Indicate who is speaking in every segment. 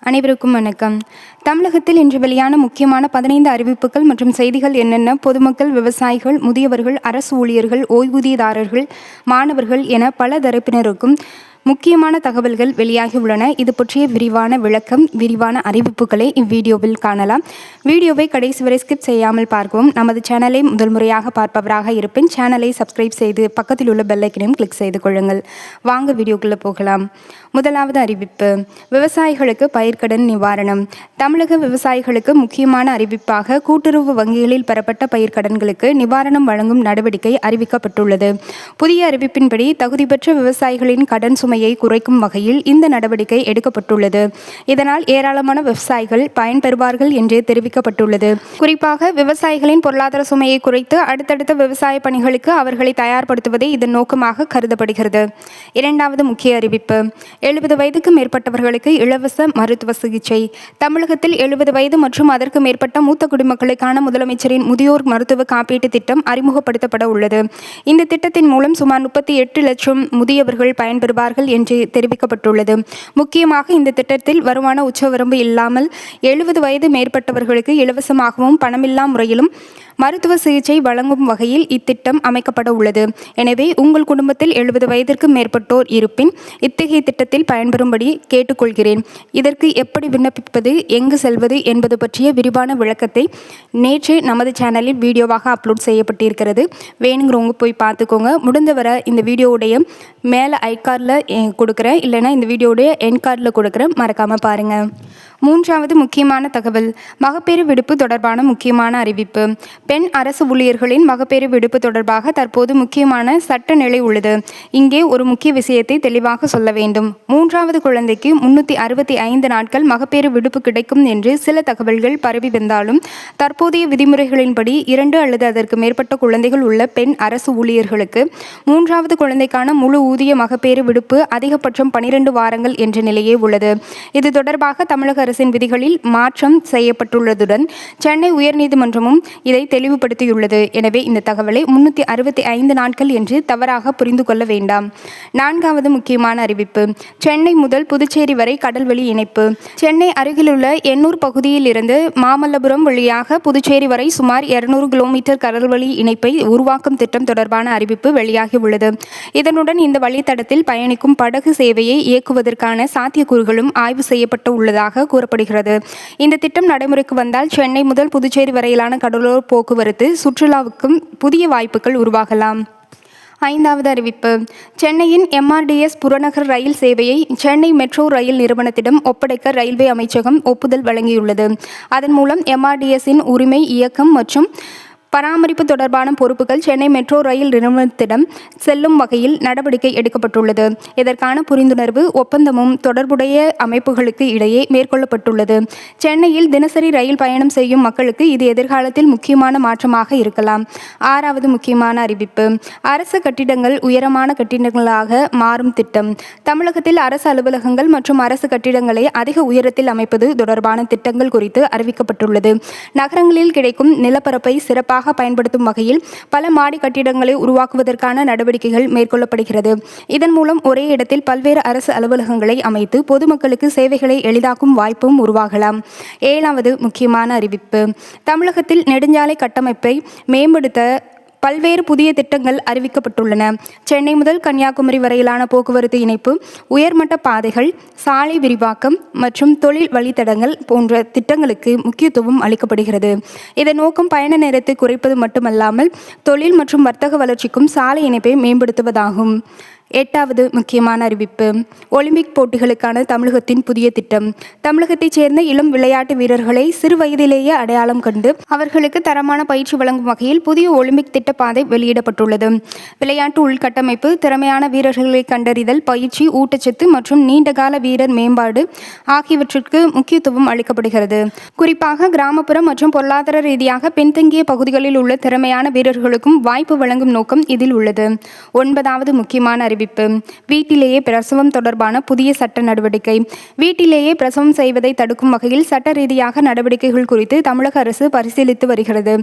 Speaker 1: அனைவருக்கும் வணக்கம். தமிழகத்தில் இன்று வெளியான முக்கியமான 15 அறிவிப்புகள் மற்றும் செய்திகள் என்னென்ன? பொதுமக்கள், விவசாயிகள், முதியவர்கள், அரசு ஊழியர்கள், ஓய்வூதியதாரர்கள், மாணவர்கள் என பல தரப்பினருக்கும் முக்கியமான தகவல்கள் வெளியாகி உள்ளன. இது பற்றிய விரிவான விளக்கம், விரிவான அறிவிப்புகளை இவ்வீடியோவில் காணலாம். வீடியோவை கடைசி வரை ஸ்கிப் செய்யாமல் பார்க்கவும். நமது சேனலை முதல் முறையாக பார்ப்பவராக இருப்பின் சேனலை சப்ஸ்கிரைப் செய்து பக்கத்தில் உள்ள பெல் ஐக்கனையும் கிளிக் செய்து கொள்ளுங்கள். வாங்க வீடியோக்குள்ளே போகலாம். முதலாவது அறிவிப்பு, விவசாயிகளுக்கு பயிர்க்கடன் நிவாரணம். தமிழக விவசாயிகளுக்கு முக்கியமான அறிவிப்பாக கூட்டுறவு வங்கிகளில் பெறப்பட்ட பயிர்க்கடன்களுக்கு நிவாரணம் வழங்கும் நடவடிக்கை அறிவிக்கப்பட்டுள்ளது. புதிய அறிவிப்பின்படி தகுதி பெற்ற விவசாயிகளின் கடன் சுமையை குறைக்கும் வகையில் இந்த நடவடிக்கை எடுக்கப்பட்டுள்ளது. இதனால் ஏராளமான விவசாயிகள் பயன்பெறுவார்கள் என்று தெரிவிக்கப்பட்டுள்ளது. குறிப்பாக விவசாயிகளின் பொருளாதார சுமையை குறைத்து அடுத்தடுத்த விவசாய பணிகளுக்கு அவர்களை தயார்படுத்துவதே இதன் நோக்கமாக கருதப்படுகிறது. இரண்டாவது முக்கிய அறிவிப்பு, 70 வயதுக்கு மேற்பட்டவர்களுக்கு இலவச மருத்துவ சிகிச்சை. தமிழகத்தில் 70 வயது மற்றும் அதற்கு மேற்பட்ட மூத்த குடிமக்களுக்கான முதலமைச்சரின் முதியோர் மருத்துவ காப்பீட்டு திட்டம் அறிமுகப்படுத்தப்பட உள்ளது. இந்த திட்டத்தின் மூலம் சுமார் 38 லட்சம் முதியவர்கள் பயன்பெறுவார்கள் என்று தெரிவிக்கப்பட்டுள்ளது. முக்கியமாக இந்த திட்டத்தில் வருமான உச்சவரம்பு இல்லாமல் 70 வயது மேற்பட்டவர்களுக்கு இலவசமாகவும் பணமில்லா முறையிலும் மருத்துவ சிகிச்சை வழங்கும் வகையில் இத்திட்டம் அமைக்கப்பட உள்ளது. எனவே உங்கள் குடும்பத்தில் 70 வயதிற்கு மேற்பட்டோர் இருப்பின் இத்தகைய திட்டத்தில் பயன்பெறும்படி கேட்டுக்கொள்கிறேன். இதற்கு எப்படி விண்ணப்பிப்பது, எங்கு செல்வது என்பது பற்றிய விரிவான விளக்கத்தை நேற்று நமது சேனலில் வீடியோவாக அப்லோட் செய்யப்பட்டிருக்கிறது. வேணுங்கிறவங்க போய் பார்த்துக்கோங்க. முடிந்தவரை இந்த வீடியோவுடைய மேலே ஐகார்டில் கொடுக்குறேன், இல்லைனா இந்த வீடியோடைய என் கார்டில் கொடுக்குறேன், மறக்காமல் பாருங்கள். மூன்றாவது முக்கியமான தகவல், மகப்பேறு விடுப்பு தொடர்பான முக்கியமான அறிவிப்பு. பெண் அரசு ஊழியர்களின் மகப்பேறு விடுப்பு தொடர்பாக தற்போது முக்கியமான சட்ட நிலை உள்ளது. இங்கே ஒரு முக்கிய விஷயத்தை தெளிவாக சொல்ல வேண்டும். 3வது குழந்தைக்கு 365 நாட்கள் மகப்பேறு விடுப்பு கிடைக்கும் என்று சில தகவல்கள் பரவி வந்தாலும் தற்போதைய விதிமுறைகளின்படி 2 அல்லது அதற்கு மேற்பட்ட குழந்தைகள் உள்ள பெண் அரசு ஊழியர்களுக்கு 3வது குழந்தைக்கான முழு ஊதிய மகப்பேறு விடுப்பு அதிகபட்சம் 12 வாரங்கள் என்ற நிலையே உள்ளது. இது தொடர்பாக தமிழக அரசின் விதிகளில் மாற்றம் செய்யப்பட்டுள்ளதுடன் சென்னை உயர்நீதிமன்றமும் இதை தெளிவுபடுத்தியுள்ளது. எனவே இந்த தகவலை 365 நாட்கள் என்று தவறாக புரிந்து கொள்ள வேண்டாம். 4வது முக்கியமான அறிவிப்பு, சென்னை முதல் புதுச்சேரி வரை கடல்வழி இணைப்பு. சென்னை அருகிலுள்ள எண்ணூர் பகுதியில் இருந்து மாமல்லபுரம் வழியாக புதுச்சேரி வரை சுமார் 200 கிலோமீட்டர் கடல்வழி இணைப்பை உருவாக்கும் திட்டம் தொடர்பான அறிவிப்பு வெளியாகி உள்ளது. இதனுடன் இந்த வழித்தடத்தில் பயணிக்கும் படகு சேவையை இயக்குவதற்கான சாத்தியக்கூறுகளும் ஆய்வு செய்யப்பட்டு உள்ளதாக கூறப்படுகிறது. இந்த திட்டம் நடைமுறைக்கு வந்தால் சென்னை முதல் புதுச்சேரி வரையிலான கடலோர போக்குவரத்து சுற்றுலாவுக்கும் புதிய வாய்ப்புகள் உருவாகலாம். 5வது அறிவிப்பு, சென்னையின் MRDS புறநகர் ரயில் சேவையை சென்னை மெட்ரோ ரயில் நிறுவனத்திடம் ஒப்படைக்க ரயில்வே அமைச்சகம் ஒப்புதல் வழங்கியுள்ளது. அதன் மூலம் MRDS-இன் உரிமை, இயக்கம் மற்றும் பராமரிப்பு தொடர்பான பொறுப்புகள் சென்னை மெட்ரோ ரயில் நிறுவனத்திடம் செல்லும் வகையில் நடவடிக்கை எடுக்கப்பட்டுள்ளது. இதற்கான புரிந்துணர்வு ஒப்பந்தமும் தொடர்புடைய அமைப்புகளுக்கு இடையே மேற்கொள்ளப்பட்டுள்ளது. சென்னையில் தினசரி ரயில் பயணம் செய்யும் மக்களுக்கு இது எதிர்காலத்தில் முக்கியமான மாற்றமாக இருக்கலாம். 6வது முக்கியமான அறிவிப்பு, அரசு கட்டிடங்கள் உயரமான கட்டிடங்களாக மாறும் திட்டம். தமிழகத்தில் அரசு அலுவலகங்கள் மற்றும் அரசு கட்டிடங்களை அதிக உயரத்தில் அமைப்பது தொடர்பான திட்டங்கள் குறித்து அறிவிக்கப்பட்டுள்ளது. நகரங்களில் கிடைக்கும் நிலப்பரப்பை சிறப்பாக பயன்படுத்தும் வகையில் பல மாடி கட்டிடங்களை உருவாக்குவதற்கான நடவடிக்கைகள் மேற்கொள்ளப்படுகிறது. இதன் மூலம் ஒரே இடத்தில் பல்வேறு அரசு அலுவலகங்களை அமைத்து பொதுமக்களுக்கு சேவைகளை எளிதாக்கும் வாய்ப்பும் உருவாகலாம். 7வது முக்கியமான அறிவிப்பு, தமிழகத்தில் நெடுஞ்சாலை கட்டமைப்பை மேம்படுத்த பல்வேறு புதிய திட்டங்கள் அறிவிக்கப்பட்டுள்ளன. சென்னை முதல் கன்னியாகுமரி வரையிலான போக்குவரத்து இணைப்பு, உயர்மட்ட பாதைகள், சாலை விரிவாக்கம் மற்றும் தொழில் வழித்தடங்கள் போன்ற திட்டங்களுக்கு முக்கியத்துவம் அளிக்கப்படுகிறது. இதன் நோக்கம் பயண நேரத்தை குறைப்பது மட்டுமல்லாமல் தொழில் மற்றும் வர்த்தக வளர்ச்சிக்கும் சாலை இணைப்பை மேம்படுத்துவதாகும். 8வது முக்கியமான அறிவிப்பு, ஒலிம்பிக் போட்டிகளுக்கான தமிழகத்தின் புதிய திட்டம். தமிழகத்தைச் சேர்ந்த இளம் விளையாட்டு வீரர்களை சிறு வயதிலேயே அடையாளம் கண்டு அவர்களுக்கு தரமான பயிற்சி வழங்கும் வகையில் புதிய ஒலிம்பிக் திட்டப்பாதை வெளியிடப்பட்டுள்ளது. விளையாட்டு உள்கட்டமைப்பு, திறமையான வீரர்களை கண்டறிதல், பயிற்சி, ஊட்டச்சத்து மற்றும் நீண்டகால வீரர் மேம்பாடு ஆகியவற்றிற்கு முக்கியத்துவம் அளிக்கப்படுகிறது. குறிப்பாக கிராமப்புற மற்றும் பொருளாதார ரீதியாக பின்தங்கிய பகுதிகளில் உள்ள திறமையான வீரர்களுக்கும் வாய்ப்பு வழங்கும் நோக்கம் இதில் உள்ளது. 9வது முக்கியமான அறிவிப்பு, அறிவிப்பு. வீட்டிலேயே பிரசவம் தொடர்பான புதிய சட்ட நடவடிக்கை. வீட்டிலேயே பிரசவம் செய்வதை தடுக்கும் வகையில் சட்ட ரீதியாக நடவடிக்கைகள் குறித்து தமிழக அரசு பரிசீலித்து வருகிறது.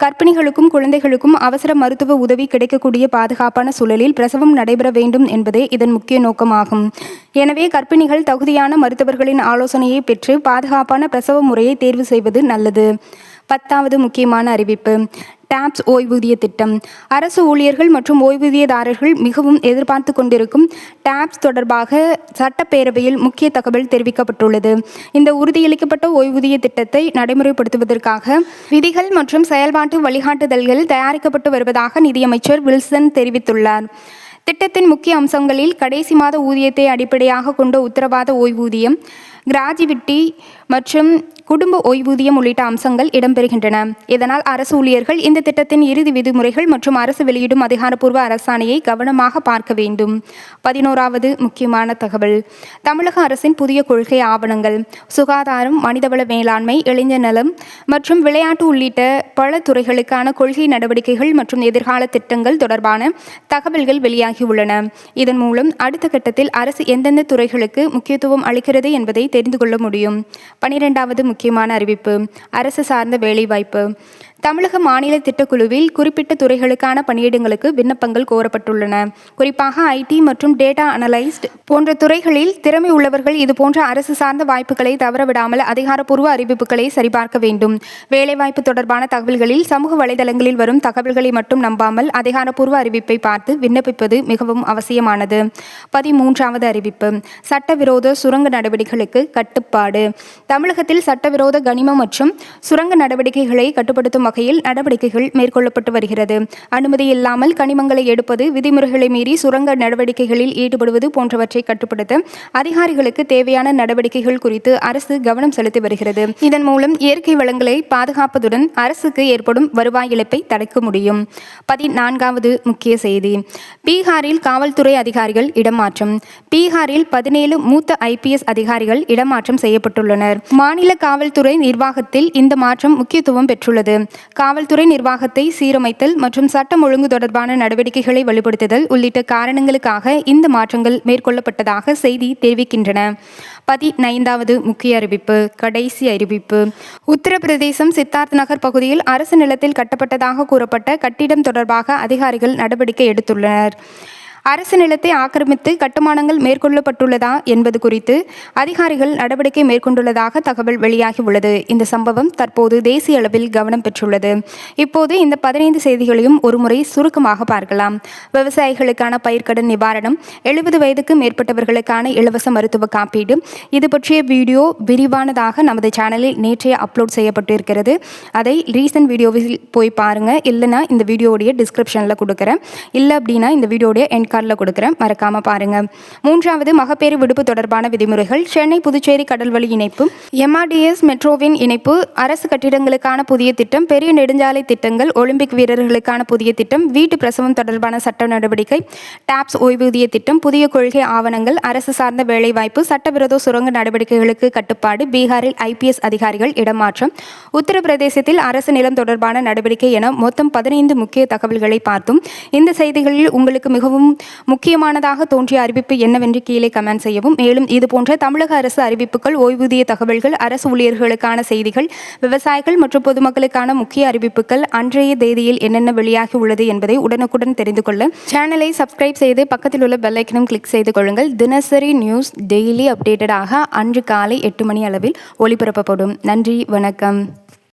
Speaker 1: கர்ப்பிணிகளுக்கும் குழந்தைகளுக்கும் அவசர மருத்துவ உதவி கிடைக்கக்கூடிய பாதுகாப்பான சூழலில் பிரசவம் நடைபெற வேண்டும் என்பதே இதன் முக்கிய நோக்கமாகும். எனவே கர்ப்பிணிகள் தகுதியான மருத்துவர்களின் ஆலோசனையை பெற்று பாதுகாப்பான பிரசவ முறையை தேர்வு செய்வது நல்லது. 10வது முக்கியமான அறிவிப்பு. டாப்ஸ் ஓய்வூதிய திட்டம். அரசு ஊழியர்கள் மற்றும் ஓய்வூதியதாரர்கள் மிகவும் எதிர்பார்த்து கொண்டிருக்கும் டாப்ஸ் தொடர்பாக சட்டப்பேரவையில் முக்கிய தகவல் தெரிவிக்கப்பட்டுள்ளது. இந்த உறுதியளிக்கப்பட்ட ஓய்வூதிய திட்டத்தை நடைமுறைப்படுத்துவதற்காக விதிகள் மற்றும் செயல்பாட்டு வழிகாட்டுதல்கள் தயாரிக்கப்பட்டு வருவதாக நிதியமைச்சர் வில்சன் தெரிவித்துள்ளார். திட்டத்தின் முக்கிய அம்சங்களில் கடைசி மாத ஊதியத்தை அடிப்படையாக கொண்ட உத்தரவாத ஓய்வூதியம், கிராஜுவிட்டி மற்றும் குடும்ப ஓய்வூதியம் உள்ளிட்ட அம்சங்கள் இடம்பெறுகின்றன. இதனால் அரசு ஊழியர்கள் இந்த திட்டத்தின் இறுதி விதிமுறைகள் மற்றும் அரசு வெளியிடும் அதிகாரப்பூர்வ அரசாணையை கவனமாக பார்க்க வேண்டும். 11வது முக்கியமான தகவல். தமிழக அரசின் புதிய கொள்கை ஆவணங்கள். சுகாதாரம், மனிதவள மேலாண்மை, இளைஞர் நலம் மற்றும் விளையாட்டு உள்ளிட்ட பல துறைகளுக்கான கொள்கை நடவடிக்கைகள் மற்றும் எதிர்கால திட்டங்கள் தொடர்பான தகவல்கள் வெளியாகியுள்ளன. இதன் மூலம் அடுத்த கட்டத்தில் அரசு எந்தெந்த துறைகளுக்கு முக்கியத்துவம் அளிக்கிறது என்பதை தெரிந்து கொள்ள முடியும். 12வது முக்கியமான அறிவிப்பு. அரசு சார்ந்த வேலைவாய்ப்பு. தமிழக மாநில திட்டக்குழுவில் குறிப்பிட்ட துறைகளுக்கான பணியிடங்களுக்கு விண்ணப்பங்கள் கோரப்பட்டுள்ளன. குறிப்பாக ஐடி மற்றும் டேட்டா அனலைஸ்ட் போன்ற துறைகளில் திறமை உள்ளவர்கள் இதுபோன்ற அரசு சார்ந்த வாய்ப்புகளை தவறவிடாமல் அதிகாரப்பூர்வ அறிவிப்புகளை சரிபார்க்க வேண்டும். வேலைவாய்ப்பு தொடர்பான தகவல்களில் சமூக வலைதளங்களில் வரும் தகவல்களை மட்டும் நம்பாமல் அதிகாரப்பூர்வ அறிவிப்பை பார்த்து விண்ணப்பிப்பது மிகவும் அவசியமானது. 13வது அறிவிப்பு. சட்டவிரோத சுரங்க நடவடிக்கைகளுக்கு கட்டுப்பாடு. தமிழகத்தில் சட்டவிரோத கனிமம் மற்றும் சுரங்க நடவடிக்கைகளை கட்டுப்படுத்தும் வகையில் நடவடிக்கைகள் மேற்கொள்ளப்பட்டு வருகிறது. அனுமதி இல்லாமல் கனிமங்களை எடுப்பது, விதிமுறைகளை மீறி சுரங்க நடவடிக்கைகளில் ஈடுபடுவது போன்றவற்றை கட்டுப்படுத்த அதிகாரிகளுக்கு தேவையான நடவடிக்கைகள் குறித்து அரசு கவனம் செலுத்தி வருகிறது. இதன் மூலம் இயற்கை வளங்களை பாதுகாப்பதுடன் அரசுக்கு ஏற்படும் வருவாய் இழப்பை தடுக்க முடியும். 14வது முக்கிய செய்தி. பீகாரில் காவல்துறை அதிகாரிகள் இடமாற்றம். பீகாரில் 17 மூத்த IPS அதிகாரிகள் இடமாற்றம் செய்யப்பட்டுள்ளனர். மாநில காவல்துறை நிர்வாகத்தில் இந்த மாற்றம் முக்கியத்துவம் பெற்றுள்ளது. காவல்துறை நிர்வாகத்தை சீரமைத்தல் மற்றும் சட்டம் ஒழுங்கு தொடர்பான நடவடிக்கைகளை வலுப்படுத்துதல் உள்ளிட்ட காரணங்களுக்காக இந்த மாற்றங்கள் மேற்கொள்ளப்பட்டதாக செய்தி தெரிவிக்கின்றன. 15வது முக்கிய அறிவிப்பு. கடைசி அறிவிப்பு. உத்தரப்பிரதேசம் சித்தார்த் நகர் பகுதியில் அரசு நிலத்தில் கட்டப்பட்டதாக கூறப்பட்ட கட்டிடம் தொடர்பாக அதிகாரிகள் நடவடிக்கை எடுத்துள்ளனர். அரசு நிலத்தை ஆக்கிரமித்து கட்டுமானங்கள் மேற்கொள்ளப்பட்டுள்ளதா என்பது குறித்து அதிகாரிகள் நடவடிக்கை மேற்கொண்டுள்ளதாக தகவல் வெளியாகியுள்ளது. இந்த சம்பவம் தற்போது தேசிய அளவில் கவனம் பெற்றுள்ளது. இப்போது இந்த 15 செய்திகளையும் ஒருமுறை சுருக்கமாக பார்க்கலாம். விவசாயிகளுக்கான பயிர்க்கடன் நிவாரணம், 70 வயதுக்கு மேற்பட்டவர்களுக்கான இலவச மருத்துவ காப்பீடு. இது பற்றிய வீடியோ விரிவானதாக நமது சேனலில் நேற்றைய அப்லோட் செய்யப்பட்டிருக்கிறது. அதை ரீசன்ட் வீடியோவில் போய் பாருங்க. இல்லைனா இந்த வீடியோடைய டிஸ்கிரிப்ஷனில் கொடுக்குறேன். இல்லை அப்படின்னா இந்த வீடியோடைய கொடுக்கிறேன், மறக்காம பாருங்க. 3வது மகப்பேறு விடுப்பு தொடர்பான விதிமுறைகள். சென்னை புதுச்சேரி கடல்வழி இணைப்பு, MRDS மெட்ரோவின் இணைப்பு, அரசு கட்டிடங்களுக்கான புதிய திட்டம், பெரிய நெடுஞ்சாலை திட்டங்கள், ஒலிம்பிக் வீரர்களுக்கான புதிய திட்டம், வீட்டு பிரசவம் தொடர்பான சட்ட நடவடிக்கை, டாப்ஸ் ஓய்வூதிய திட்டம், புதிய கொள்கை ஆவணங்கள், அரசு சார்ந்த வேலைவாய்ப்பு, சட்டவிரோத சுரங்க நடவடிக்கைகளுக்கு கட்டுப்பாடு, பீகாரில் IPS அதிகாரிகள் இடமாற்றம், உத்தரப்பிரதேசத்தில் அரசு நிலம் தொடர்பான நடவடிக்கை என மொத்தம் 15 முக்கிய தகவல்களை பார்த்தோம். இந்த செய்திகளில் உங்களுக்கு மிகவும் முக்கியமானதாக தோன்றிய அறிவிப்பு என்னவென்று கீழே கமெண்ட் செய்யவும். மேலும் இதுபோன்ற தமிழக அரசு அறிவிப்புகள், ஓய்வூதிய தகவல்கள், அரசு ஊழியர்களுக்கான செய்திகள், விவசாயிகள் மற்றும் பொதுமக்களுக்கான முக்கிய அறிவிப்புகள் அன்றைய தேதியில் என்னென்ன வெளியாகி உள்ளது என்பதை உடனுக்குடன் தெரிந்து கொள்ள சேனலை சப்ஸ்கிரைப் செய்து பக்கத்தில் உள்ள பெல் ஐக்கனும் கிளிக் செய்து கொள்ளுங்கள். தினசரி நியூஸ் டெய்லி அப்டேட்டடாக அன்று காலை 8 மணி அளவில் ஒளிபரப்பப்படும். நன்றி, வணக்கம்.